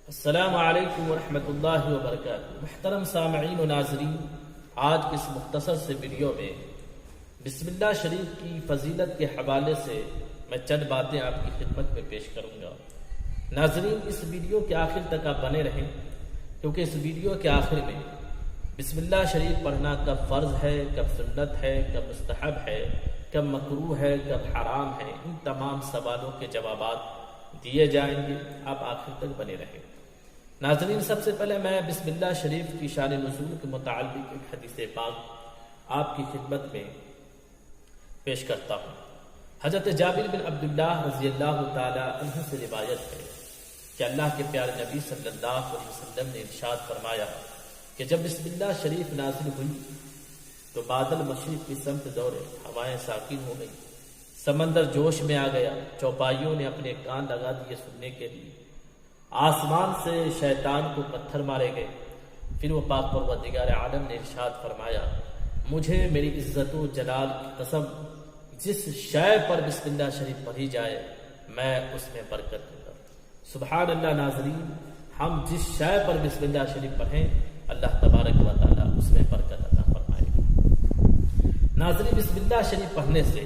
السلام علیکم ورحمۃ اللہ وبرکاتہ۔ محترم سامعین و ناظرین، آج کے اس مختصر سے ویڈیو میں بسم اللہ شریف کی فضیلت کے حوالے سے میں چند باتیں آپ کی خدمت میں پیش کروں گا۔ ناظرین، اس ویڈیو کے آخر تک آپ بنے رہیں، کیونکہ اس ویڈیو کے آخر میں بسم اللہ شریف پڑھنا کب فرض ہے، کب سنت ہے، کب مستحب ہے، کب مکروہ ہے، کب حرام ہے، ان تمام سوالوں کے جوابات دیے جائیں گے۔ آپ آخر تک بنے رہیں۔ ناظرین، سب سے پہلے میں بسم اللہ شریف کی شان نزول کے متعلق ایک حدیث پاک آپ کی خدمت میں پیش کرتا ہوں۔ حضرت جابر بن عبداللہ رضی اللہ تعالی عنہ سے روایت ہے کہ اللہ کے پیارے نبی صلی اللہ علیہ وسلم نے ارشاد فرمایا کہ جب بسم اللہ شریف نازل ہوئی تو بادل مشرق کی سمت دوڑے، ہوائیں ساکن ہو گئی، سمندر جوش میں آ گیا، چوپائیوں نے اپنے کان لگا دیے سننے کے لیے، آسمان سے شیطان کو پتھر مارے گئے۔ پھر وہ پاک پروردگار عالم نے ارشاد فرمایا، مجھے میری عزت و جلال کی قسم، جس شے پر بسم اللہ شریف پڑھی جائے میں اس میں برکت دوں گا۔ سبحان اللہ۔ ناظرین، ہم جس شے پر بسم اللہ شریف پڑھیں اللہ تبارک و تعالی اس میں برکت عطا فرمائے گا۔ ناظرین، بسم اللہ شریف پڑھنے سے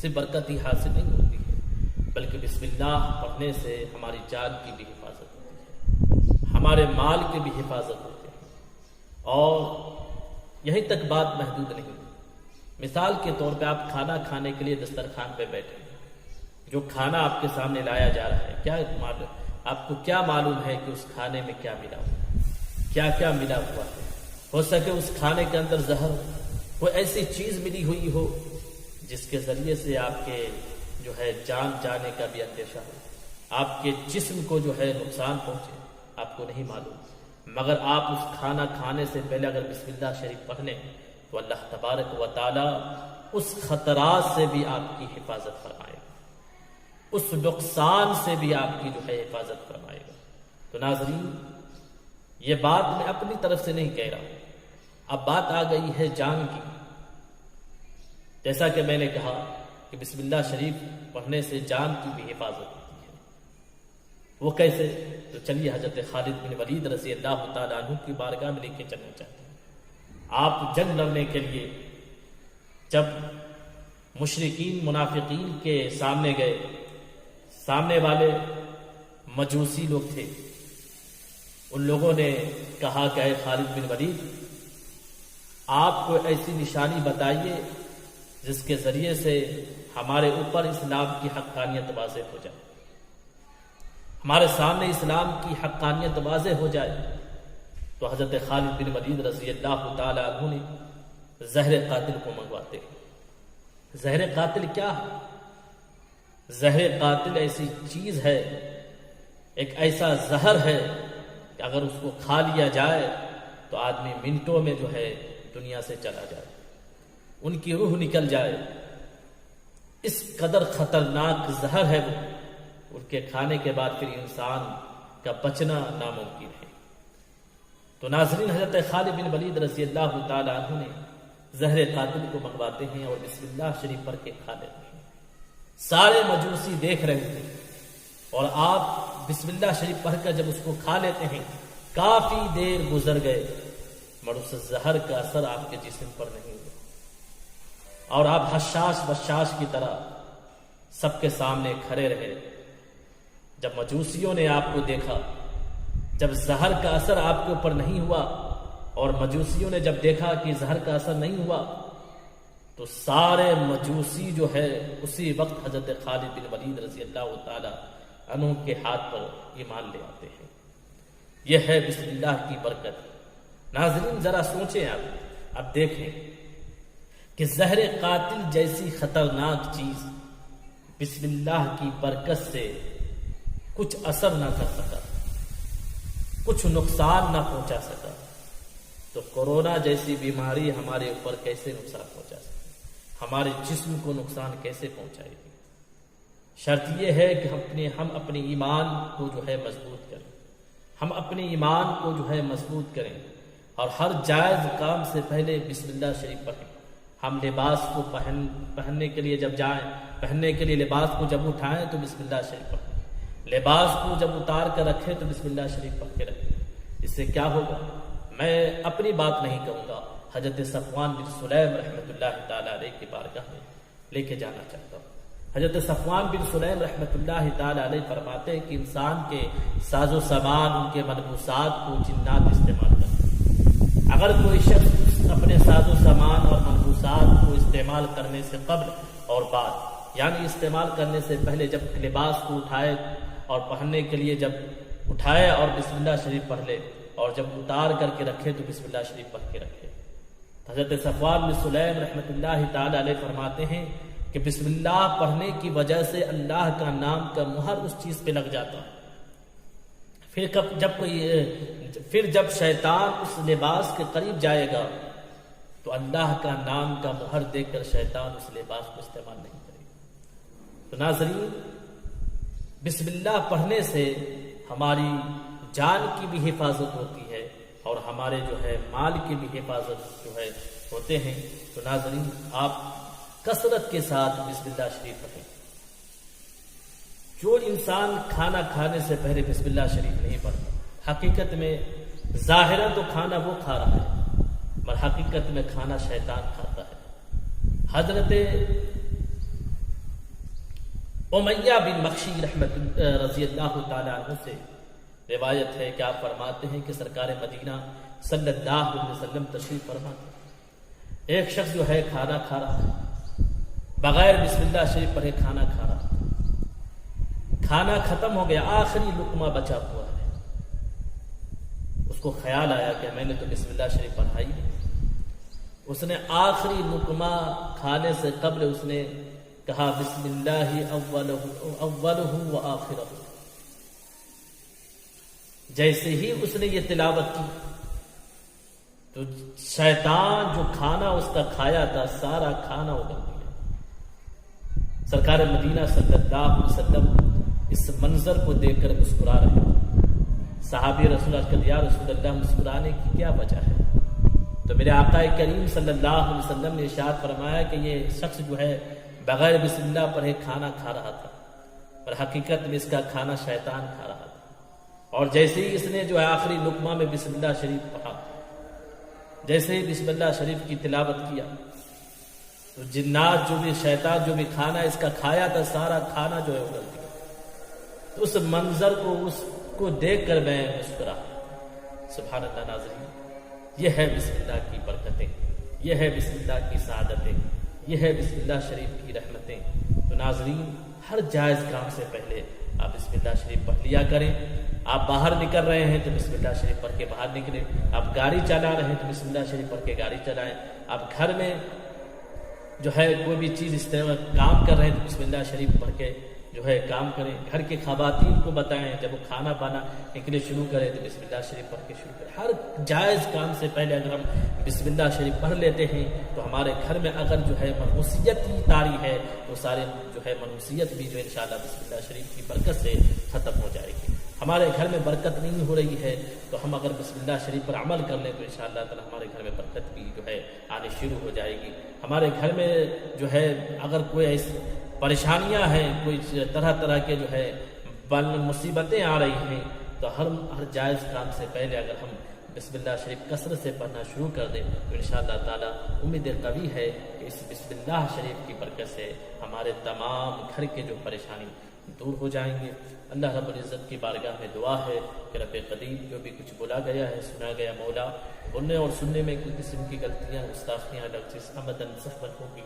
صرف برکت ہی حاصل نہیں ہوتی ہے، بلکہ بسم اللہ پڑھنے سے ہماری جان کی بھی حفاظت ہوتی ہے، ہمارے مال کی بھی حفاظت ہوتی ہے، اور یہیں تک بات محدود نہیں۔ مثال کے طور پہ آپ کھانا کھانے کے لیے دسترخوان پہ بیٹھے ہیں، جو کھانا آپ کے سامنے لایا جا رہا ہے، کیا آپ کو کیا معلوم ہے کہ اس کھانے میں کیا ملا ہوا ہے، کیا کیا ملا ہوا ہے؟ ہو سکے اس کھانے کے اندر زہر، کوئی ایسی چیز ملی ہوئی ہو جس کے ذریعے سے آپ کے جو ہے جان جانے کا بھی اندیشہ ہو، آپ کے جسم کو جو ہے نقصان پہنچے، آپ کو نہیں معلوم، مگر آپ اس کھانا کھانے سے پہلے اگر بسم اللہ شریف پڑھ لیں تو اللہ تبارک و تعالی اس خطرات سے بھی آپ کی حفاظت فرمائے گا، اس نقصان سے بھی آپ کی جو ہے حفاظت فرمائے گا۔ تو ناظرین، یہ بات میں اپنی طرف سے نہیں کہہ رہا ہوں، اب بات آ گئی ہے جان کی۔ جیسا کہ میں نے کہا کہ بسم اللہ شریف پڑھنے سے جان کی بھی حفاظت ہوتی ہے، وہ کیسے؟ تو چلیے حضرت خالد بن ولید رضی اللہ تعالیٰ عنہ کی بارگاہ میں لے کے چلنا چاہتے ہیں۔ آپ جنگ لڑنے کے لیے جب مشرکین منافقین کے سامنے گئے، سامنے والے مجوسی لوگ تھے، ان لوگوں نے کہا کہ اے خالد بن ولید، آپ کو ایسی نشانی بتائیے جس کے ذریعے سے ہمارے اوپر اسلام کی حقانیت واضح ہو جائے، ہمارے سامنے اسلام کی حقانیت واضح ہو جائے۔ تو حضرت خالد بن ولید رضی اللہ تعالی عنہ نے زہر قاتل کو منگواتے ہیں۔ زہر قاتل کیا ہے؟ زہر قاتل ایسی چیز ہے، ایک ایسا زہر ہے کہ اگر اس کو کھا لیا جائے تو آدمی منٹوں میں جو ہے دنیا سے چلا جائے، ان کی روح نکل جائے۔ اس قدر خطرناک زہر ہے وہ، ان کے کھانے کے بعد پھر انسان کا بچنا ناممکن ہے۔ تو ناظرین، حضرت خالد بن ولید رضی اللہ تعالی عنہ نے زہر قاتل کو منگواتے ہیں اور بسم اللہ شریف پڑھ کے کھا لیتے ہیں۔ سارے مجوسی دیکھ رہے تھے، اور آپ بسم اللہ شریف پڑھ کر جب اس کو کھا لیتے ہیں، کافی دیر گزر گئے مگر اس زہر کا اثر آپ کے جسم پر نہیں ہوا، اور آپ حشاش بشاش کی طرح سب کے سامنے کھڑے رہے۔ جب مجوسیوں نے آپ کو دیکھا، جب زہر کا اثر آپ کے اوپر نہیں ہوا، اور مجوسیوں نے جب دیکھا کہ زہر کا اثر نہیں ہوا، تو سارے مجوسی جو ہے اسی وقت حضرت خالد بن ولید رضی اللہ تعالی عنہ کے ہاتھ پر ایمان لے آتے ہیں۔ یہ ہے بسم اللہ کی برکت۔ ناظرین، ذرا سوچیں، اب دیکھیں کہ زہر قاتل جیسی خطرناک چیز بسم اللہ کی برکت سے کچھ اثر نہ کر سکا، کچھ نقصان نہ پہنچا سکا، تو کورونا جیسی بیماری ہمارے اوپر کیسے نقصان پہنچا سکے، ہمارے جسم کو نقصان کیسے پہنچائے گی؟ شرط یہ ہے کہ ہم اپنے ایمان کو جو ہے مضبوط کریں، ہم اپنے ایمان کو جو ہے مضبوط کریں، اور ہر جائز کام سے پہلے بسم اللہ شریف پڑھیں۔ ہم لباس کو پہننے کے لیے جب جائیں، پہننے کے لیے لباس کو جب اٹھائیں تو بسم اللہ شریف پڑھیں۔ لباس کو جب اتار کر رکھے تو بسم اللہ شریف پڑھ کے رکھے. اس سے کیا ہوگا؟ میں اپنی بات نہیں کہوں گا، حضرت صفوان بن سلیم رحمۃ اللہ تعالی علیہ کی بارگاہ میں لے کے جانا چاہتا ہوں. حضرت صفوان بن سلیم رحمۃ اللہ تعالی علیہ فرماتے ہیں کہ انسان کے ساز و سامان، ان کے ملبوسات کو جنات استعمال کرتے ہیں. اگر کوئی شخص اپنے ساز و سامان اور ملبوسات کو استعمال کرنے سے قبل اور بعد، یعنی استعمال کرنے سے پہلے جب لباس کو اٹھائے اور پہننے کے لیے جب اٹھائے اور بسم اللہ شریف پڑھ لے، اور جب اتار کر کے رکھے تو بسم اللہ شریف پڑھ کے رکھے. حضرت صفوان بن سلیم رحمۃ اللہ تعالی علیہ فرماتے ہیں کہ بسم اللہ پڑھنے کی وجہ سے اللہ کا نام کا مہر اس چیز پہ لگ جاتا. پھر جب شیطان اس لباس کے قریب جائے گا تو اللہ کا نام کا مہر دیکھ کر شیطان اس لباس کو استعمال نہیں کرے گا. تو ناظرین، بسم اللہ پڑھنے سے ہماری جان کی بھی حفاظت ہوتی ہے اور ہمارے جو ہے مال کی بھی حفاظت جو ہے ہوتے ہیں. تو ناظرین، آپ کثرت کے ساتھ بسم اللہ شریف پڑھیں. جو انسان کھانا کھانے سے پہلے بسم اللہ شریف نہیں پڑھتا، حقیقت میں ظاہرا تو کھانا وہ کھا رہا ہے مگر حقیقت میں کھانا شیطان کھاتا ہے. حضرت امیہ بن مخشی رضی اللہ تعالی عنہ سے روایت ہے کہ آپ فرماتے ہیں کہ سرکار مدینہ صلی اللہ علیہ وسلم تشریف فرما، ایک شخص جو ہے کھانا کھا رہا ہے، بغیر بسم اللہ شریف پڑھے کھانا کھا رہا ہے. کھانا ختم ہو گیا، آخری لقمہ بچا ہوا ہے. اس کو خیال آیا کہ میں نے تو بسم اللہ شریف پڑھائی. اس نے آخری لقمہ کھانے سے قبل اس نے کہا بسم اللہ اولہ و آخرہ. جیسے ہی اس نے یہ تلاوت کی تو شیطان جو کھانا اس کا کھایا تھا سارا کھانا اگل دیا. سرکار مدینہ صلی اللہ علیہ وسلم اس منظر کو دیکھ کر مسکرا رہے ہیں. صحابی رسول اللہ کہ یا رسول اللہ مسکرانے کی کیا وجہ ہے؟ تو میرے آقا کریم صلی اللہ علیہ وسلم نے ارشاد فرمایا کہ یہ شخص جو ہے بغیر بسم اللہ پڑھے کھانا کھا رہا تھا، اور حقیقت میں اس کا کھانا شیطان کھا رہا تھا. اور جیسے ہی اس نے جو ہے آخری لقمہ میں بسم اللہ شریف پڑھا، جیسے ہی بسم اللہ شریف کی تلاوت کیا تو جنات جو بھی شیطان جو بھی کھانا اس کا کھایا تھا سارا کھانا جو ہے اگل دیا. تو اس منظر کو دیکھ کر میں مسکرا. سبحان اللہ. ناظرین، یہ ہے بسم اللہ کی برکتیں، یہ ہے بسم اللہ کی سعادتیں، یہ ہے بسم اللہ شریف کی رحمتیں. تو ناظرین، ہر جائز کام سے پہلے آپ بسم اللہ شریف پڑھ لیا کریں. آپ باہر نکل رہے ہیں تو بسم اللہ شریف پڑھ کے باہر نکلیں. آپ گاڑی چلا رہے ہیں تو بسم اللہ شریف پڑھ کے گاڑی چلائیں. آپ گھر میں جو ہے کوئی بھی چیز استعمال کام کر رہے ہیں تو بسم اللہ شریف پڑھ کے جو ہے کام کریں. گھر کے خواتین کو بتائیں جب وہ کھانا بنانے کے لیے شروع کریں تو بسم اللہ شریف پڑھ کے شروع کریں. ہر جائز کام سے پہلے اگر ہم بسم اللہ شریف پڑھ لیتے ہیں تو ہمارے گھر میں اگر جو ہے منحوسیت کی طاری ہے تو سارے جو ہے منحوسیت بھی جو انشاءاللہ بسم اللہ شریف کی برکت سے ختم ہو جائے گی. ہمارے گھر میں برکت نہیں ہو رہی ہے تو ہم اگر بسم اللہ شریف پر عمل کر لیں تو انشاءاللہ تعالی ہمارے گھر میں برکت بھی جو ہے آنے شروع ہو جائے گی. ہمارے گھر میں جو ہے اگر کوئی ایسی پریشانیاں ہیں، کوئی طرح طرح کے جو ہے مصیبتیں آ رہی ہیں تو ہر جائز کام سے پہلے اگر ہم بسم اللہ شریف کثرت سے پڑھنا شروع کر دیں تو انشاءاللہ تعالی امید قوی ہے کہ اس بسم اللہ شریف کی برکت سے ہمارے تمام گھر کے جو پریشانی دور ہو جائیں گے. اللہ رب العزت کی بارگاہ میں دعا ہے کہ رب قدیم جو بھی کچھ بولا گیا ہے سنا گیا مولا، بولنے اور سننے میں کوئی قسم کی غلطیاں گستاخیاں لفظ عمدن سخت ہوگی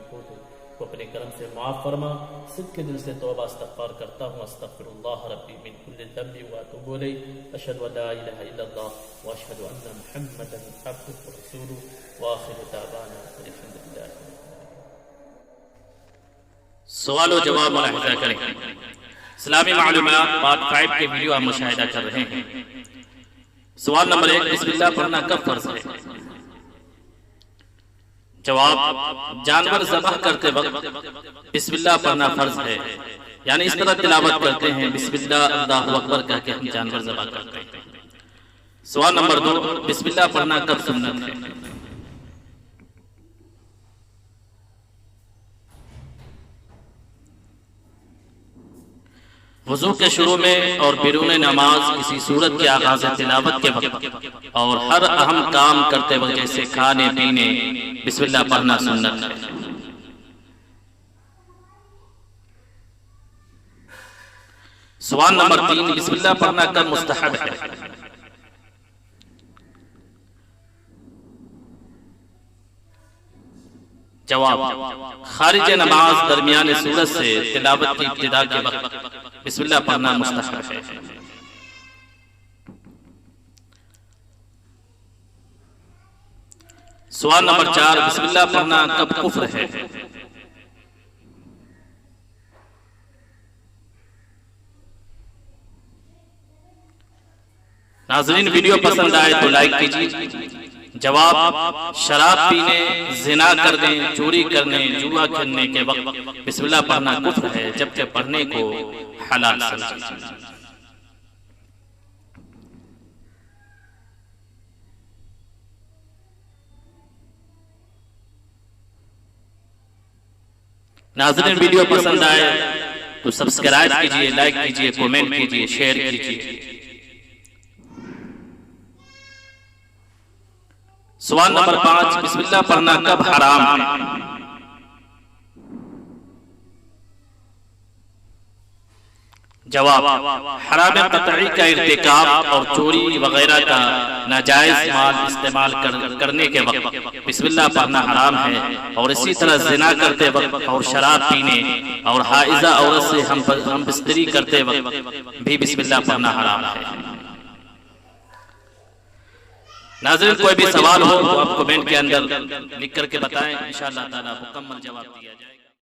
کو اپنے کرم سے معاف فرما. صدق کے دل سے توبہ استغفار کرتا ہوں. استغفر اللہ ربی من کل ذنب واتوب الیہ. اشہد ان لا الہ الا اللہ واشہد ان محمدا عبدہ ورسولہ وآخر دعوانا الحمد للہ. سوال و جواب ملاحظہ کریں. اسلامی معلومات پارٹ 5 کے ویڈیو آپ مشاہدہ کر رہے ہیں. سوال نمبر 1، بسم اللہ پڑھنا کب فرض ہے؟ جواب، جانور ذبح کرتے وقت بسم اللہ پڑھنا فرض ہے. یعنی اس طرح تلاوت کرتے ہیں بسم اللہ اللہ اکبر کہہ کے ہم جانور ذبح کرتے ہیں. سوال نمبر 2، بسم اللہ پڑھنا کب سنت ہے؟ وضو کے شروع میں اور بیرون نماز کسی صورت کے آغاز تلاوت کے وقت اور ہر اہم کام کرتے وقت جیسے کھانے پینے بسم اللہ پڑھنا سنت ہے۔ سوال نمبر 3، بسم اللہ پڑھنا کب مستحب ہے؟ جواب، خارج نماز درمیان سورت سے تلاوت کی ابتدا کے وقت بسم اللہ پڑھنا مستحب ہے۔ سوال نمبر 4، بسم اللہ پڑھنا کب کفر ہے؟ ناظرین ویڈیو پسند آئے تو لائک کیجیے۔ جواب، شراب پینے، زنا کرنے، چوری کرنے، جوا کھیلنے کے وقت بسم اللہ پڑھنا کفر ہے، جبکہ پڑھنے کو حلال سمجھا۔ ناظرین ویڈیو پسند آئے تو سبسکرائب کیجیے، لائک کیجیے، کومنٹ کیجیے، شیئر کیجیے۔ سوال نمبر 5، بسم اللہ پڑھنا کب حرام ہے؟ جواب، حرام قطعی کا ارتکاب اور چوری وغیرہ کا ناجائز مال استعمال کرنے کے وقت بسم اللہ پڑھنا حرام ہے، اور اسی طرح زنا کرتے وقت اور شراب پینے اور حائضہ عورت سے ہم بستری کرتے وقت بھی بسم اللہ پڑھنا حرام ہے۔ ناظرین کوئی بھی سوال ہو تو آپ کومنٹ کے اندر لکھ کر کے بتائیں، انشاءاللہ تعالی مکمل جواب دیا جائے گا۔